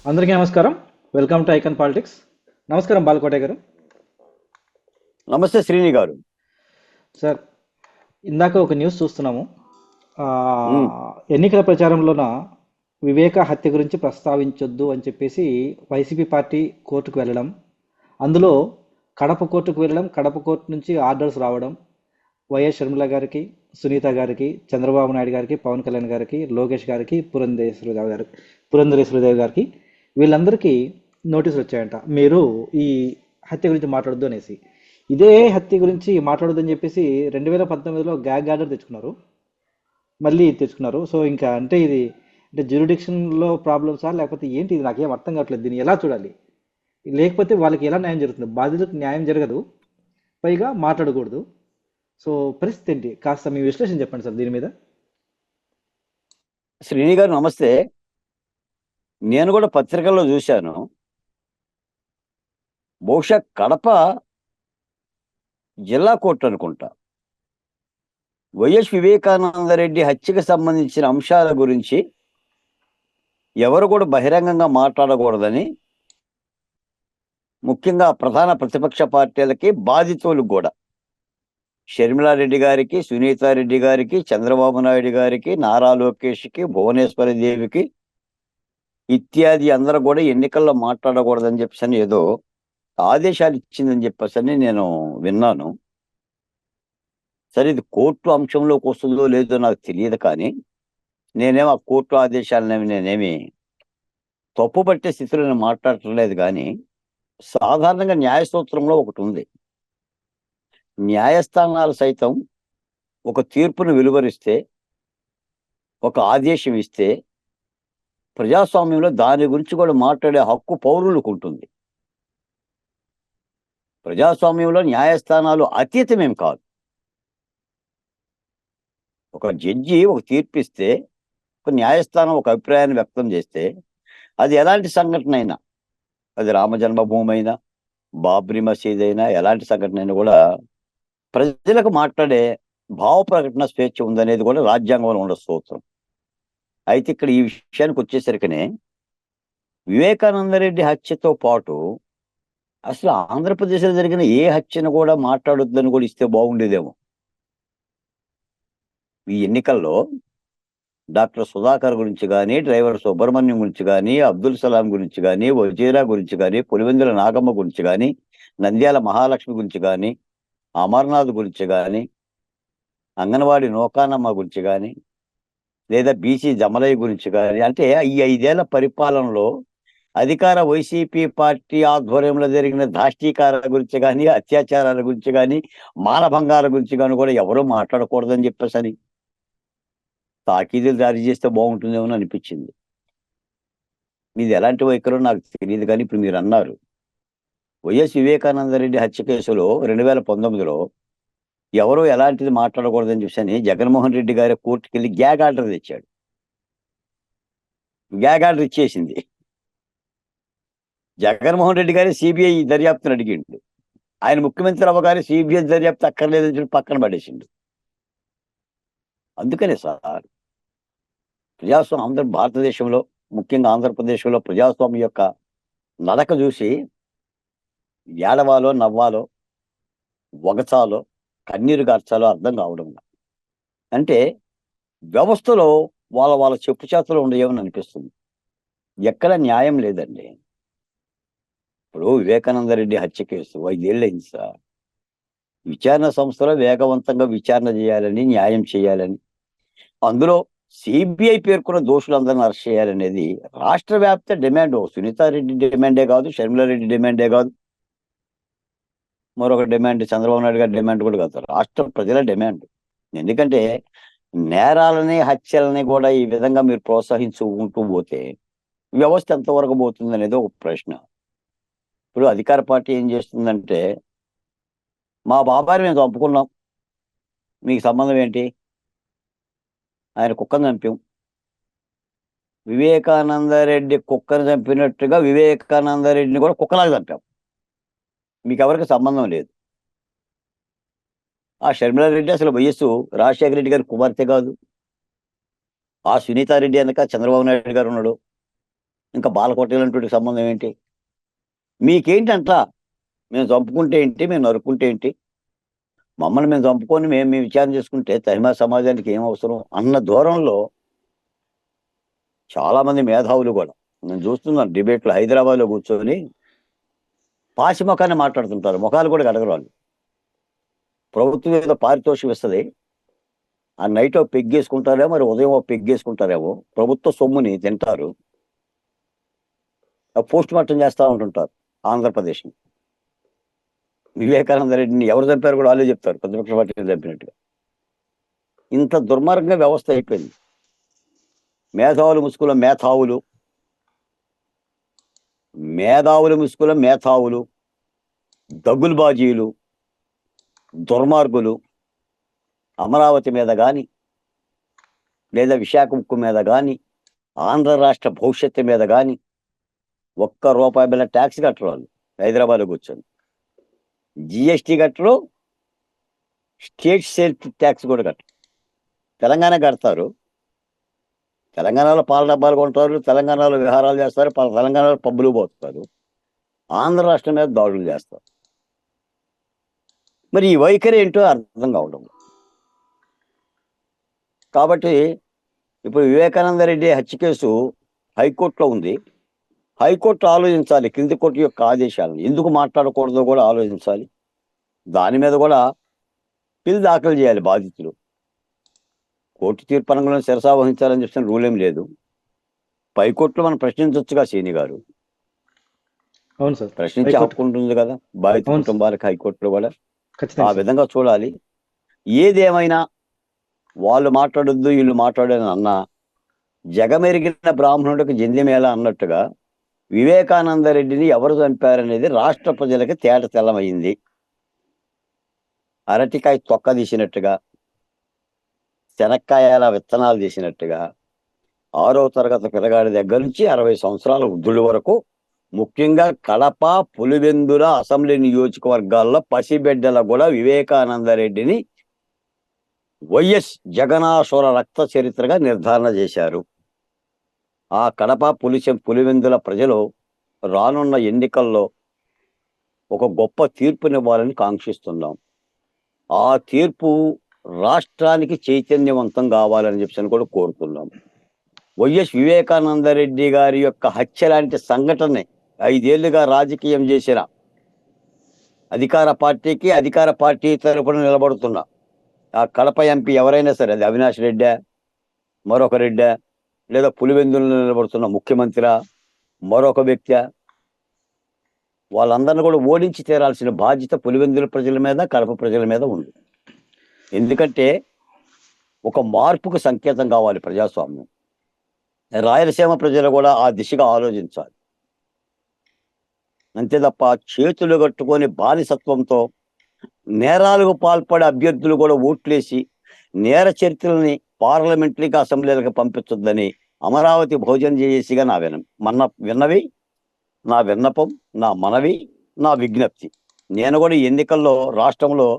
అందరికీ నమస్కారం. Welcome to icon politics. నమస్కారం బాలకోటయ్య గారు. నమస్తే శ్రీని గారు. సార్, ఇందాక ఒక న్యూస్ చూస్తున్నాము. ఆ, ఉమ్, ఎన్నికల ప్రచారంలోన వివేక హత్య గురించి ప్రస్తావించొద్దు అని చెప్పేసి వైసీపీ పార్టీ కోర్టుకు వెళ్ళడం, అందులో కడప కోర్టుకు వెళ్ళడం, కడప కోర్టు నుంచి ఆర్డర్స్ రావడం, వైఎస్ షర్మిల గారికి, సునీత గారికి, చంద్రబాబు నాయుడు గారికి, పవన్ కళ్యాణ్ గారికి, లోకేష్ గారికి, పురంధరేశ్వరదేవి గారికి, వీళ్ళందరికీ నోటీసులు వచ్చాయంట. మీరు ఈ హత్య గురించి మాట్లాడొద్దు అనేసి. ఇదే హత్య గురించి మాట్లాడొద్దు అని చెప్పేసి 2019లో గ్యాగ్ ఆర్డర్ తెచ్చుకున్నారు, మళ్ళీ తెచ్చుకున్నారు. సో ఇంకా అంటే ఇది అంటే జ్యూరిడిక్షన్లో ప్రాబ్లమ్సా లేకపోతే ఏంటి? ఇది నాకేం అర్థం కావట్లేదు. దీన్ని ఎలా చూడాలి? లేకపోతే వాళ్ళకి ఎలా న్యాయం జరుగుతుంది? బాధితులకు న్యాయం జరగదు, పైగా మాట్లాడకూడదు. సో పరిస్థితి ఏంటి? కాస్త మీ విశ్లేషణ చెప్పండి సార్ దీని మీద. శ్రీని గారు నమస్తే. నేను కూడా పత్రికల్లో చూశాను. బహుశా కడప జిల్లా కోర్టు అనుకుంటా వైఎస్ వివేకానందరెడ్డి హత్యకు సంబంధించిన అంశాల గురించి ఎవరు కూడా బహిరంగంగా మాట్లాడకూడదని, ముఖ్యంగా ప్రధాన ప్రతిపక్ష పార్టీలకి, బాధితులకు కూడా, షర్మిలారెడ్డి గారికి, సునీతారెడ్డి గారికి, చంద్రబాబు నాయుడు గారికి, నారా లోకేష్కి, భువనేశ్వరి దేవికి ఇత్యాది అందరూ కూడా ఎన్నికల్లో మాట్లాడకూడదని చెప్పేసి ఏదో ఆదేశాలు ఇచ్చిందని చెప్పేసి నేను విన్నాను. సరే, ఇది కోర్టు అంశంలోకి వస్తుందో లేదో నాకు తెలియదు, కానీ నేనేమో ఆ కోర్టు ఆదేశాలనేవి నేనేమి తప్పుపట్టే స్థితిలో నేను మాట్లాడట్లేదు. కానీ సాధారణంగా న్యాయ సూత్రంలో ఒకటి ఉంది. న్యాయస్థానాలు సైతం ఒక తీర్పును వెలువరిస్తే, ఒక ఆదేశం ఇస్తే, ప్రజాస్వామ్యంలో దాని గురించి కూడా మాట్లాడే హక్కు పౌరులకు ఉంటుంది. ప్రజాస్వామ్యంలో న్యాయస్థానాలు అతీతమేం కాదు. ఒక జడ్జి ఒక తీర్పిస్తే, ఒక న్యాయస్థానం ఒక అభిప్రాయాన్ని వ్యక్తం చేస్తే, అది ఎలాంటి సంఘటన అయినా, అది రామ జన్మభూమి అయినా, బాబ్రీ మసీద్ అయినా, ఎలాంటి సంఘటన అయినా కూడా ప్రజలకు మాట్లాడే భావ ప్రకటన స్వేచ్ఛ ఉందనేది కూడా రాజ్యాంగంలో ఉన్న సూత్రం. అయితే ఇక్కడ ఈ విషయానికి వచ్చేసరికనే, వివేకానందరెడ్డి హత్యతో పాటు అసలు ఆంధ్రప్రదేశ్లో జరిగిన ఏ హత్యను కూడా మాట్లాడొద్దని కూడా ఇస్తే బాగుండేదేమో. ఈ ఎన్నికల్లో డాక్టర్ సుధాకర్ గురించి కానీ, డ్రైవర్ సుబ్రహ్మణ్యం గురించి కానీ, అబ్దుల్ సలాం గురించి కానీ, వజీరా గురించి కానీ, పులివెందుల నాగమ్మ గురించి కానీ, నంద్యాల మహాలక్ష్మి గురించి కానీ, అమర్నాథ్ గురించి కానీ, అంగన్వాడి నోకానమ్మ గురించి కానీ, లేదా బీసీ జమలయ్య గురించి కానీ, అంటే ఈ 5 ఏళ్ల పరిపాలనలో అధికార వైసీపీ పార్టీ ఆధ్వర్యంలో జరిగిన దాష్టీకారాల గురించి కానీ, అత్యాచారాల గురించి కానీ, మానభంగాల గురించి కానీ కూడా ఎవరూ మాట్లాడకూడదని చెప్పేసి తాకీదులు జారీ చేస్తే బాగుంటుందేమో అనిపించింది. మీది ఎలాంటి వైఖరో నాకు తెలియదు, కానీ ఇప్పుడు మీరు అన్నారు వైఎస్ వివేకానందరెడ్డి హత్య కేసులో 2019లో ఎవరో ఎలాంటిది మాట్లాడకూడదని చెప్పని జగన్మోహన్ రెడ్డి గారి కోర్టుకి వెళ్ళి గ్యాగ్ ఆర్డర్ తెచ్చాడు. గ్యాగ్ ఆర్డర్ ఇచ్చేసింది. జగన్మోహన్ రెడ్డి గారి సిబిఐ దర్యాప్తును అడిగిండు. ఆయన ముఖ్యమంత్రి అవ్వగానే సిబిఐ దర్యాప్తు అక్కర్లేదని చెప్పి పక్కన పడేసిండు. అందుకనే సార్, భారతదేశంలో, ముఖ్యంగా ఆంధ్రప్రదేశ్లో ప్రజాస్వామ్యం యొక్క నడక చూసి ఏడవాలో, నవ్వాలో, వగచాలో, కన్నీరు గార్చాలో అర్థం కావడం లేదు. అంటే వ్యవస్థలో వాళ్ళ వాళ్ళ చెప్పు చేతలు ఉండేవని అనిపిస్తుంది. ఎక్కడ న్యాయం లేదండి. ఇప్పుడు వివేకానందరెడ్డి హత్య కేసు 5 ఏళ్ళైంది సార్. విచారణ సంస్థలో వేగవంతంగా విచారణ చేయాలని, న్యాయం చేయాలని, అందులో సిబిఐ పేర్కొన్న దోషులందరినీ అరెస్ట్ చేయాలనేది రాష్ట్ర వ్యాప్త డిమాండ్. సునీతారెడ్డి డిమాండే కాదు, షర్మిలారెడ్డి డిమాండే కాదు, మరొక డిమాండ్ చంద్రబాబు నాయుడు గారి డిమాండ్ కూడా కాదు, రాష్ట్ర ప్రజల డిమాండ్. ఎందుకంటే నేరాలని, హత్యలని కూడా ఈ విధంగా మీరు ప్రోత్సహించుకుంటూ పోతే వ్యవస్థ ఎంతవరకు పోతుంది అనేది ఒక ప్రశ్న. ఇప్పుడు అధికార పార్టీ ఏం చేస్తుందంటే, మా బాబాని మేము చంపుకున్నాం, మీకు సంబంధం ఏంటి? ఆయన కుక్కను చంపాం. వివేకానందరెడ్డి కుక్కను చంపినట్టుగా వివేకానందరెడ్డిని కూడా కుక్కలాగా చంపాం, మీకు ఎవరికి సంబంధం లేదు. ఆ షర్మిలారెడ్డి అసలు వయస్సు రాజశేఖర రెడ్డి గారి కుమార్తె కాదు. ఆ సునీతారెడ్డి వెనక చంద్రబాబు నాయుడు గారు ఉన్నాడు. ఇంకా బాలకోట లాంటి సంబంధం ఏంటి? మీకేంటంట? మేము చంపుకుంటే ఏంటి, మేము నరుక్కుంటే ఏంటి, మమ్మల్ని మేము చంపుకొని మేము విచారణ చేసుకుంటే తహిమా సమాజానికి ఏం అవసరం అన్న దూరంలో చాలా మంది మేధావులు కూడా నేను చూస్తున్నాను. డిబేట్లు హైదరాబాద్లో కూర్చొని పాసి ముఖాన్ని మాట్లాడుతుంటారు, ముఖాలు కూడా కడగరు వాళ్ళు. ప్రభుత్వం ఏదో పారితోషికం ఇస్తుంది, ఆ నైట్ ఒక పెగ్గేసుకుంటారేమో, మరి ఉదయం ఒక పెగ్గేసుకుంటారేమో, ప్రభుత్వ సొమ్ముని తింటారు, పోస్ట్ మార్టం చేస్తూ ఉంటుంటారు. ఆంధ్రప్రదేశ్ వివేకానంద రెడ్డిని ఎవరు చంపారు కూడా వాళ్ళే చెప్తారు, ప్రతిపక్ష పార్టీలు చంపినట్టుగా. ఇంత దుర్మార్గంగా వ్యవస్థ అయిపోయింది. మేధావుల ముసుగులో మేధావులు, మేధావుల ముసుగులో మేధావులు, దగులుబాజీలు, దుర్మార్గులు అమరావతి మీద కానీ, లేదా విశాఖ ఉక్కు మీద కానీ, ఆంధ్ర రాష్ట్ర భవిష్యత్తు మీద కానీ ₹1 బిల్ల ట్యాక్స్ కట్టరు వాళ్ళు. హైదరాబాద్లో కూర్చొని జిఎస్టీ కట్టరు, స్టేట్ సేల్స్ ట్యాక్స్ కూడా కట్టరు. తెలంగాణ కడతారు, తెలంగాణలో పాల డబ్బాలు కొంటారు, తెలంగాణలో విహారాలు చేస్తారు, తెలంగాణలో పబ్బులు పోతారు, ఆంధ్ర రాష్ట్రం మీద దాడులు చేస్తారు. మరి ఈ వైఖరి ఏంటో అర్థం కావడం. కాబట్టి ఇప్పుడు వివేకానంద రెడ్డి హత్య కేసు హైకోర్టులో ఉంది. హైకోర్టు ఆలోచించాలి కింది కోర్టు యొక్క ఆదేశాలను ఎందుకు మాట్లాడకూడదో కూడా ఆలోచించాలి. దాని మీద కూడా పిల్ దాఖలు చేయాలి బాధితులు. కోర్టు తీర్పు అనుగుణంగా శిరసా వహించాలని చెప్పిన రూల్ ఏం లేదు. పైకోర్టులో మనం ప్రశ్నించవచ్చుగా సీని గారు, అవును సార్, ప్రశ్నించే హక్కు ఉంటుంది కదా బాధిత కుటుంబాలకు. హైకోర్టులో కూడా ఆ విధంగా చూడాలి. ఏదేమైనా వాళ్ళు మాట్లాడొద్దు వీళ్ళు మాట్లాడని అన్నా జగమెరిగిన బ్రాహ్మణుడికి జంధ్యమేళ అన్నట్టుగా వివేకానంద రెడ్డిని ఎవరు చంపారనేది రాష్ట్ర ప్రజలకి తేట తెల్లమైంది. అరటికాయ తొక్క తీసినట్టుగా, శనక్కాయల విత్తనాలు తీసినట్టుగా 6వ తరగతి పిల్లగాడి దగ్గర నుంచి 60 సంవత్సరాల వృద్ధుల వరకు, ముఖ్యంగా కడప, పులివెందుల అసెంబ్లీ నియోజకవర్గాల్లో పసిబిడ్డల కూడా వివేకానంద రెడ్డిని వైఎస్ జగనాసుర రక్త చరిత్రగా నిర్ధారణ చేశారు. ఆ కడప, పులివెందుల ప్రజలు రానున్న ఎన్నికల్లో ఒక గొప్ప తీర్పునివ్వాలని కాంక్షిస్తున్నాం. ఆ తీర్పు రాష్ట్రానికి చైతన్యవంతం కావాలని చెప్పి కూడా కోరుతున్నాం. వైఎస్ వివేకానంద రెడ్డి గారి యొక్క హత్య లాంటి సంఘటనని 5 ఏళ్లుగా రాజకీయం చేసిన అధికార పార్టీకి, అధికార పార్టీ తరపున నిలబడుతున్న ఆ కడప ఎంపీ ఎవరైనా సరే, అది అవినాష్ రెడ్డా, మరొక రెడ్డా, లేదా పులివెందులలో నిలబడుతున్న ముఖ్యమంత్రి మరొక వ్యక్తి, వాళ్ళందరినీ కూడా ఓడించి తీరాల్సిన బాధ్యత పులివెందుల ప్రజల మీద, కడప ప్రజల మీద ఉంది. ఎందుకంటే ఒక మార్పుకు సంకేతం కావాలి ప్రజాస్వామ్యం. రాయలసీమ ప్రజలు కూడా ఆ దిశగా ఆలోచించాలి. అంతే తప్ప చేతులు కట్టుకొని బానిసత్వంతో నేరాలకు పాల్పడే అభ్యర్థులు కూడా ఓట్లేసి నేర చరిత్రలని పార్లమెంటరీకి, అసెంబ్లీలకు పంపించొద్దని అమరావతి భోజనం చేసేసిగా విన్నవి, నా విన్నపం, నా మనవి, నా విజ్ఞప్తి. నేను కూడా ఎన్నికల్లో రాష్ట్రంలో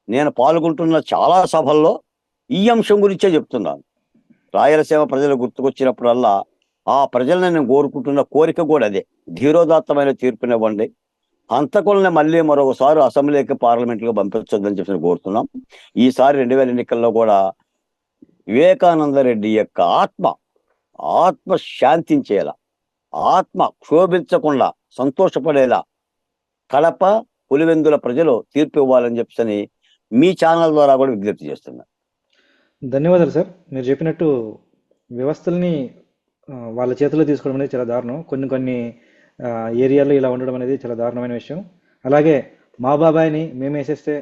నేను పాల్గొంటున్న చాలా సభల్లో ఈ అంశం గురించే చెప్తున్నాను. రాయలసీమ ప్రజలు గుర్తుకొచ్చినప్పుడల్లా ఆ ప్రజలను నేను కోరుకుంటున్న కోరిక కూడా అదే, ధీరోదాత్తమైన తీర్పునివ్వండి, హంతకుల్ని మళ్ళీ మరొకసారి అసెంబ్లీకి, పార్లమెంట్కి పంపించొద్దని చెప్పి కోరుతున్నాం. ఈసారి 2000 ఎన్నికల్లో కూడా వివేకానంద రెడ్డి యొక్క ఆత్మ శాంతించేలా, ఆత్మ క్షోభించకుండా సంతోషపడేలా కడప, పులివెందుల ప్రజలు తీర్పు ఇవ్వాలని చెప్పని మీ ఛానల్ ద్వారా కూడా విజ్ఞప్తి చేస్తున్నా. ధన్యవాదాలు సార్. మీరు చెప్పినట్టు వ్యవస్థల్ని వాళ్ళ చేతిలో తీసుకోవడం అనేది చాలా దారుణం. కొన్ని ఏరియాల్లో ఇలా ఉండడం అనేది చాలా దారుణమైన విషయం. అలాగే మా బాబాయిని మేము వేసేస్తే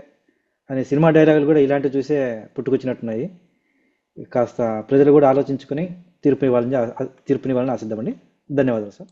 అనే సినిమా డైలాగులు కూడా ఇలాంటివి చూసే పుట్టుకొచ్చినట్టున్నాయి. కాస్త ప్రజలు కూడా ఆలోచించుకొని తీర్పునివ్వాలని ఆశిద్దామండి. ధన్యవాదాలు సార్.